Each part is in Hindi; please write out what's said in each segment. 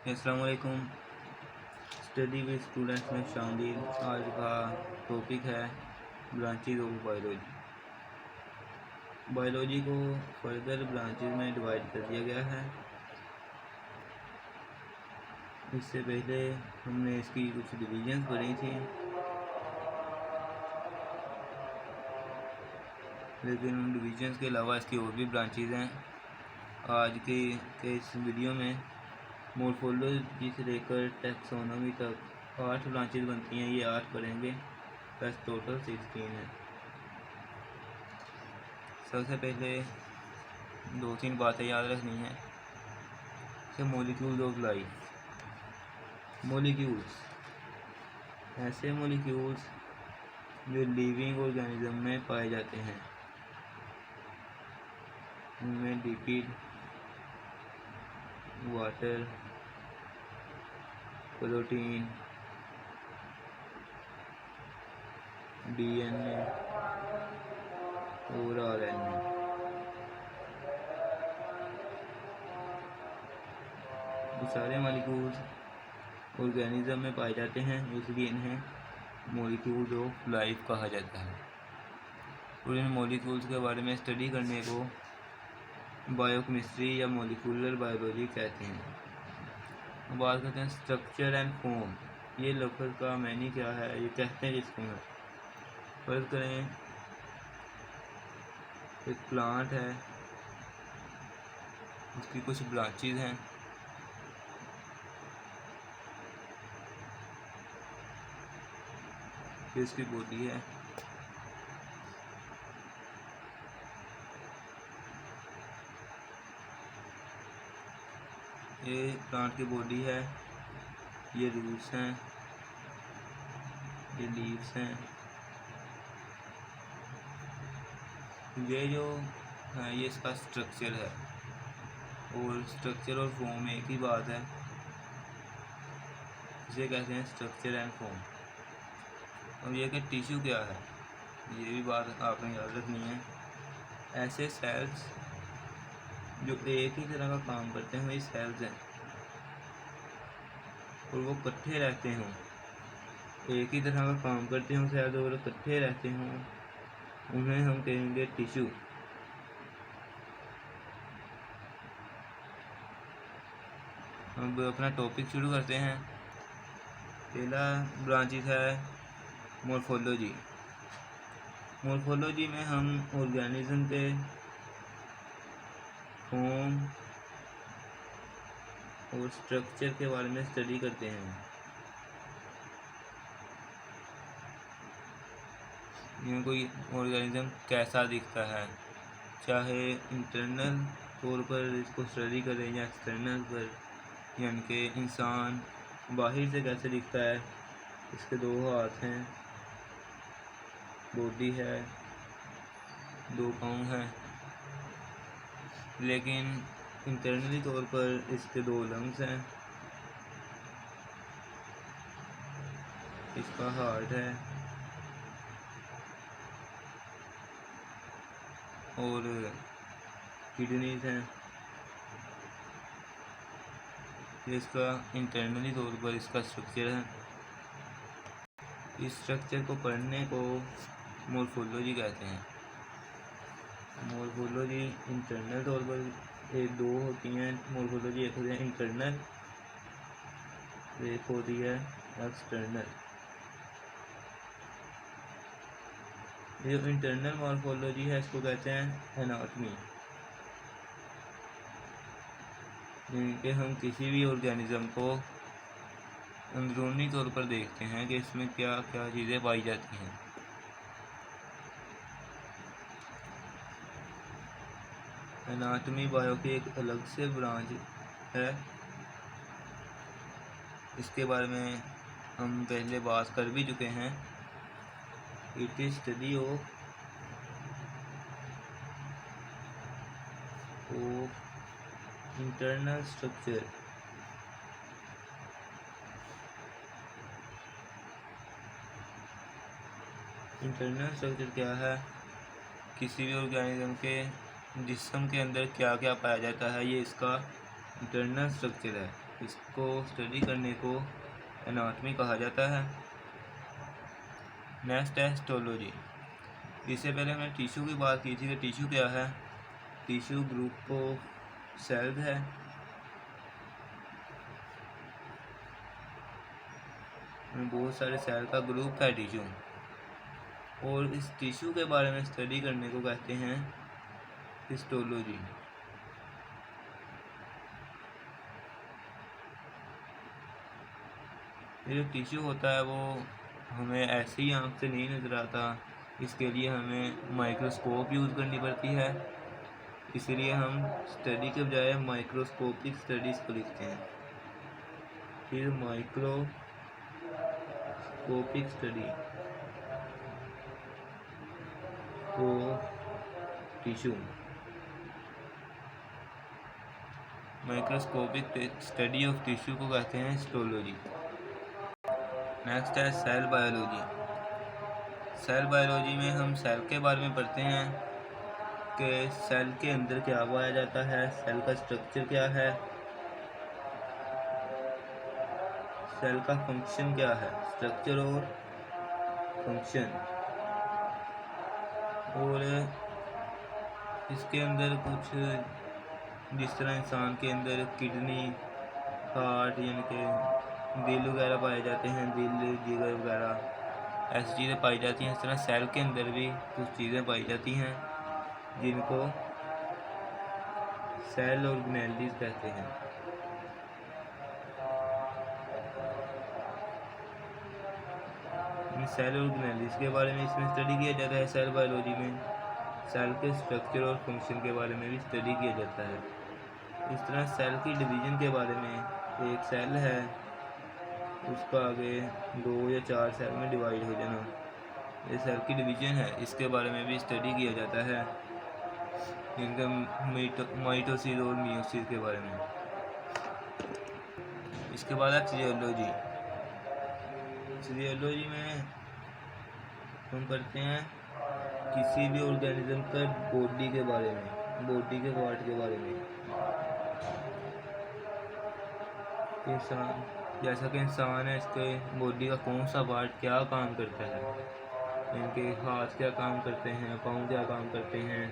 अस्सलाम वालेकुम। स्टडी विद स्टूडेंट्स में शामिल आज का टॉपिक है ब्रांचेज ऑफ बायोलॉजी। बायोलॉजी को फर्दर ब्रांचेज में डिवाइड कर दिया गया है। इससे पहले हमने इसकी कुछ डिवीजन्स पढ़ी थी, लेकिन उन डिवीजन्स के अलावा इसकी और भी ब्रांचेज हैं। आज के इस वीडियो में मॉर्फोलॉजी से लेकर टैक्सोनॉमी तक 8 ब्रांचेज बनती हैं। ये 8 पढ़ेंगे, प्लस टोटल 16 है। सबसे पहले 2-3 बातें याद रखनी है। Molecules of life. मॉलिक्यूल्स ऐसे मॉलिक्यूल्स जो लिविंग ऑर्गेनिज्म में पाए जाते हैं। उनमें लिपिड, वाटर, प्रोटीन, डीएनए और आरएनए। ये सारे मॉलिक्यूल्स ऑर्गेनिज्म में पाए जाते हैं, इसलिए इन्हें मॉलिक्यूल्स ऑफ लाइफ कहा जाता है। और इन मॉलिक्यूल्स के बारे में स्टडी करने को बायोकेमिस्ट्री या मॉलिक्यूलर बायोलॉजी कहते हैं। बात करते हैं स्ट्रक्चर एंड फॉर्म। ये लफ्ज़ का मैनी क्या है, ये कहते हैं जिसको है। फर्ज करें एक प्लांट है, उसकी कुछ ब्रांचेज हैं। फिर इसकी बॉडी है, ये प्लांट की बॉडी है, ये रूट्स हैं, ये लीव्स हैं। ये जो है ये इसका स्ट्रक्चर है, और स्ट्रक्चर और फॉर्म एक ही बात है। इसे कहते हैं स्ट्रक्चर एंड फॉर्म। अब ये कि टिश्यू क्या है, ये भी बात आपने याद रखनी है। ऐसे सेल्स जो एक ही तरह का काम करते हैं वही सेल्स हैं, और वो इकट्ठे रहते हों, एक ही तरह का काम करते हों सेल्स और इकट्ठे रहते हों, उन्हें हम कहेंगे टिश्यू। अब अपना टॉपिक शुरू करते हैं। पहला ब्रांचेस है मॉर्फोलॉजी। मॉर्फोलॉजी में हम ऑर्गेनिज्म के फॉर्म और स्ट्रक्चर के बारे में स्टडी करते हैं। जिनमें कोई ऑर्गेनिज्म कैसा दिखता है, चाहे इंटरनल तौर पर इसको स्टडी करें या एक्सटर्नल पर, यानी कि इंसान बाहर से कैसे दिखता है। इसके 2 हाथ हैं, बॉडी है, 2 पाँव हैं, लेकिन इंटरनली तौर पर इसके 2 लंग्स हैं, इसका हार्ट है और किडनीज हैं। इसका इंटरनली तौर पर इसका स्ट्रक्चर है। इस स्ट्रक्चर को पढ़ने को मॉर्फोलॉजी कहते हैं। मॉर्फोलॉजी इंटरनल तौर पर 1-2 होती हैं मॉर्फोलॉजी। एक होती है इंटरनल, एक होती है एक्सटर्नल। जो इंटरनल मॉर्फोलॉजी है इसको कहते हैं एनाटॉमी, जिनके हम किसी भी ऑर्गेनिज्म को अंदरूनी तौर पर देखते हैं कि इसमें क्या क्या चीज़ें पाई जाती हैं। एनाटॉमी बायो की एक अलग से ब्रांच है। इसके बारे में हम पहले बात कर भी चुके हैं। It is study of internal structure. Internal structure क्या है, किसी भी ऑर्गेनिज्म के जिस्म के अंदर क्या क्या पाया जाता है, ये इसका इंटरनल स्ट्रक्चर है। इसको स्टडी करने को एनाटॉमी कहा जाता है। नेक्स्ट है हिस्टोलॉजी। इससे पहले हमने टिश्यू की बात की थी कि टिश्यू क्या है। टिश्यू ग्रुप ऑफ सेल्स है बहुत सारे सेल का ग्रुप है टिश्यू, और इस टिश्यू के बारे में स्टडी करने को कहते हैं हिस्टोलॉजी। ये जो टिश्यू होता है वो हमें ऐसे ही आँख से नहीं नज़र आता, इसके लिए हमें माइक्रोस्कोप यूज़ करनी पड़ती है। इसलिए हम स्टडी के बजाय माइक्रोस्कोपिक स्टडीज़ को लिखते हैं। फिर microscopic study of tissue, microscopic study of tissue को कहते हैं हिस्टोलॉजी। नेक्स्ट है सेल बायोलॉजी। सेल बायोलॉजी में हम सेल के बारे में पढ़ते हैं कि सेल के अंदर क्या पाया जाता है, सेल का स्ट्रक्चर क्या है, सेल का फंक्शन क्या है, स्ट्रक्चर और फंक्शन, और इसके अंदर कुछ जिस तरह इंसान के अंदर किडनी, हार्ट यानी कि दिल वगैरह पाए जाते हैं, दिल, जिगर वगैरह ऐसी चीज़ें पाई जाती हैं, इस तरह सेल के अंदर भी कुछ चीज़ें पाई जाती हैं जिनको सेल ऑर्गेनेल्स कहते हैं। इन सेल ऑर्गेनेल्स के बारे में इसमें स्टडी किया जाता है। सेल बायोलॉजी में सेल के स्ट्रक्चर और फंक्शन के बारे में भी स्टडी किया जाता है। इस तरह सेल की डिवीज़न के बारे में, एक सेल है उसका आगे 2 या 4 सेल में डिवाइड हो जाना, ये सेल की डिवीज़न है, इसके बारे में भी स्टडी किया जाता है, इनका माइटोसिस और मियोसिस के बारे में। इसके बाद है फिजियोलॉजी। फिजियोलॉजी में हम पढ़ते हैं किसी भी ऑर्गेनिज्म का बॉडी के बारे में, बॉडी के पार्ट के बारे में। इंसान, जैसा कि इंसान है, इसके बॉडी का कौन सा पार्ट क्या काम करता है, इनके हाथ क्या काम करते हैं, पाँव क्या काम करते हैं,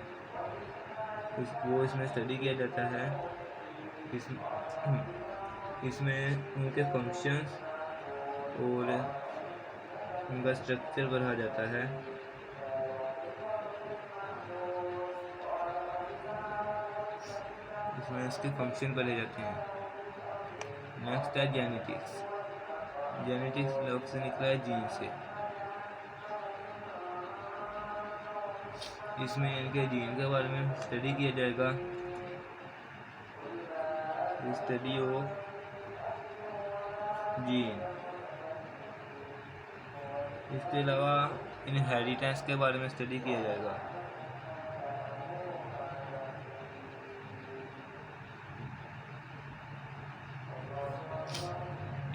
वो इसमें स्टडी किया जाता है। इसमें उनके फंक्शंस और उनका स्ट्रक्चर बढ़ा जाता है। इसमें इसके फंक्शन पढ़े जाते हैं। नेक्स्ट है जेनेटिक्स। जेनेटिक्स लफ्ज़ से निकला है जीन से। इसमें इनके जीन के बारे में स्टडी किया जाएगा, स्टडी ऑफ जीन। इसके अलावा इनहेरिटेंस के बारे में स्टडी किया जाएगा।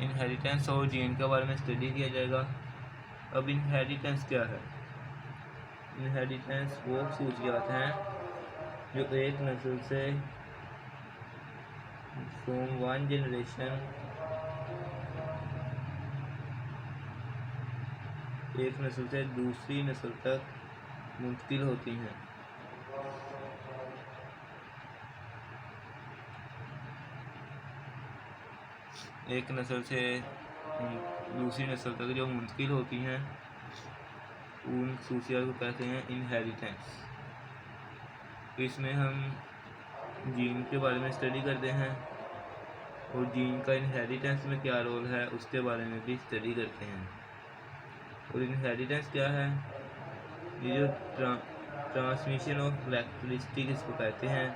इनहेरिटेंस और जीन के बारे में स्टडी किया जाएगा। अब इनहेरिटेंस क्या है? इनहेरिटेंस वो खसूसियात हैं जो एक नस्ल से फ्रॉम वन जनरेशन, एक नस्ल से दूसरी नस्ल तक मुंतकिल होती हैं। एक नस्ल से दूसरी नस्ल तक जो मुंतकिल होती हैं उन खसूसियात को कहते हैं इनहेरिटेंस। इसमें हम जीन के बारे में स्टडी करते हैं और जीन का इनहेरिटेंस में क्या रोल है उसके बारे में भी स्टडी करते हैं। और इनहेरिटेंस क्या है? ये जो ट्रांसमिशन ऑफ कैरेक्टरिस्टिक इसको कहते हैं,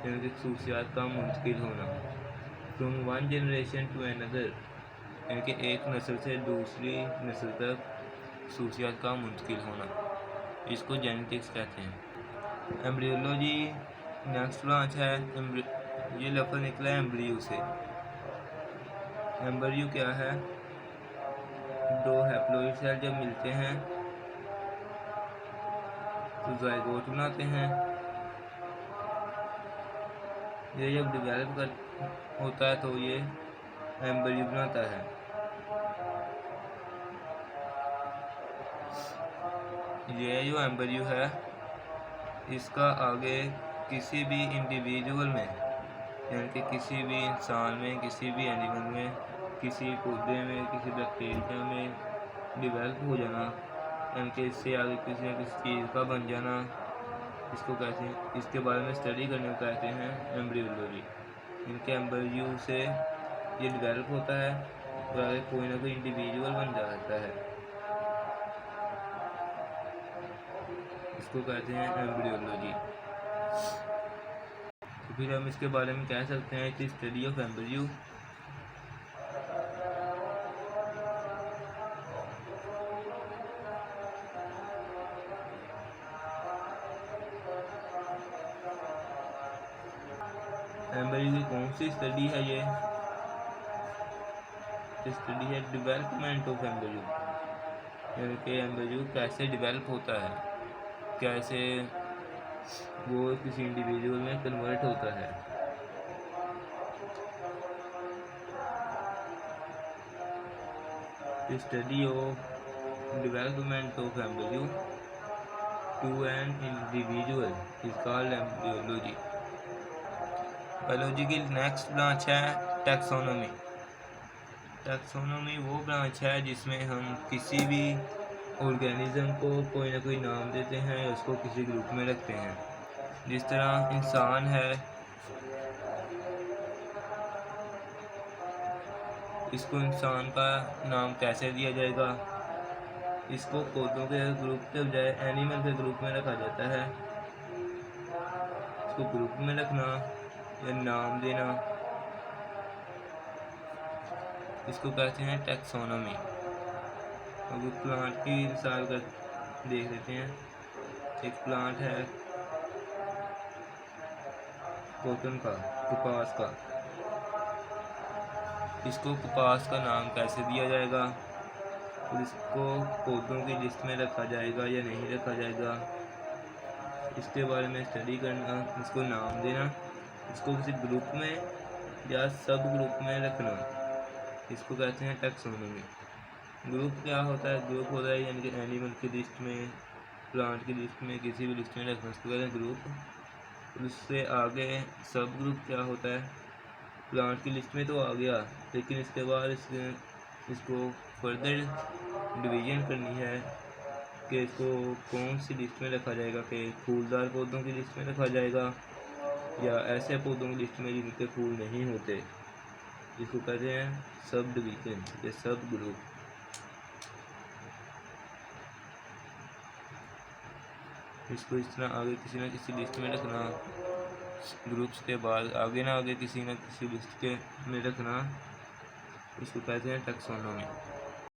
इनकी खसूसियात का मुंतकिल होना। From one generation to another, यानी एक नस्ल से दूसरी नस्ल तक खसूसियात का मुंतकिल होना, इसको जेनेटिक्स कहते हैं। एम्ब्रियोलॉजी नेक्स्ट ब्रांच है। ये लफ्ज़ निकला है एम्ब्रियो से। एम्ब्रियो क्या है? दो हैप्लॉइड सेल जब मिलते हैं तो ज़ायगोट बनाते हैं। ये जब डेवलप होता है तो ये एम्ब्रियो बनाता है। ये जो एम्ब्रियो है इसका आगे किसी भी इंडिविजुअल में, यानी कि किसी भी इंसान में, किसी भी एनिमल में, किसी पौधे में, किसी बैक्टीरिया में डिवेल्प हो जाना, यानी कि इससे आगे किसी न किसी चीज़ का बन जाना, इसको कहते हैं, इसके बारे में स्टडी करने को कहते हैं एम्ब्रियोलॉजी। इनके एम्ब्रियो से ये डिवेल्प होता है और आगे कोई ना कोई इंडिविजुअल बन जाता है, इसको कहते हैं एम्ब्रियोलॉजी। तो फिर हम इसके बारे में कह सकते हैं कि स्टडी ऑफ एम्ब्रियो एम्ब्रियो की कौन सी स्टडी है? ये स्टडी है डेवलपमेंट ऑफ एम्ब्रियो, यानी कि एम्ब्रियो कैसे डेवलप होता है, कैसे वो किसी इंडिविजुअल में कन्वर्ट होता है। Study of development of embryo to an individual is called embryology. Biology की नेक्स्ट ब्रांच है टैक्सोनॉमी। टैक्सोनॉमी वो ब्रांच है जिसमें हम किसी भी ऑर्गेनिज्म को कोई ना कोई नाम देते हैं या उसको किसी ग्रुप में रखते हैं। जिस तरह इंसान है, इसको इंसान का नाम कैसे दिया जाएगा? इसको पौधों के ग्रुप के बजाय एनिमल के ग्रुप में रखा जाता है। इसको ग्रुप में रखना या नाम देना, इसको कहते हैं टैक्सोनॉमी। अब प्लांट की मिसाल कर देख लेते हैं। एक प्लांट है कॉटन का, कपास का, इसको कपास का नाम कैसे दिया जाएगा और इसको पौधों की लिस्ट में रखा जाएगा या नहीं रखा जाएगा, इसके बारे में स्टडी करना, इसको नाम देना, इसको किसी ग्रुप में या सब ग्रुप में रखना, इसको कहते हैं टैक्सोनॉमी। ग्रुप क्या होता है? ग्रुप होता है यानी कि एनिमल की लिस्ट में, प्लांट की लिस्ट में, किसी भी लिस्ट में रखना, इसको कहते हैं ग्रुप। उससे आगे सब ग्रुप क्या होता है? प्लांट की लिस्ट में तो आ गया, लेकिन इसके बाद इसको फर्दर डिवीजन करनी है कि इसको कौन सी लिस्ट में रखा जाएगा, कि फूलदार पौधों की लिस्ट में रखा जाएगा या ऐसे पौधों की लिस्ट में जिनके फूल नहीं होते, इसको कहते हैं सब डिवीजन या सब ग्रुप। इसको इस तरह आगे किसी न किसी लिस्ट में रखना, ग्रुप्स के बाद आगे ना आगे किसी न किसी लिस्ट के में रखना, इसको कहते हैं टैक्सोनॉमी।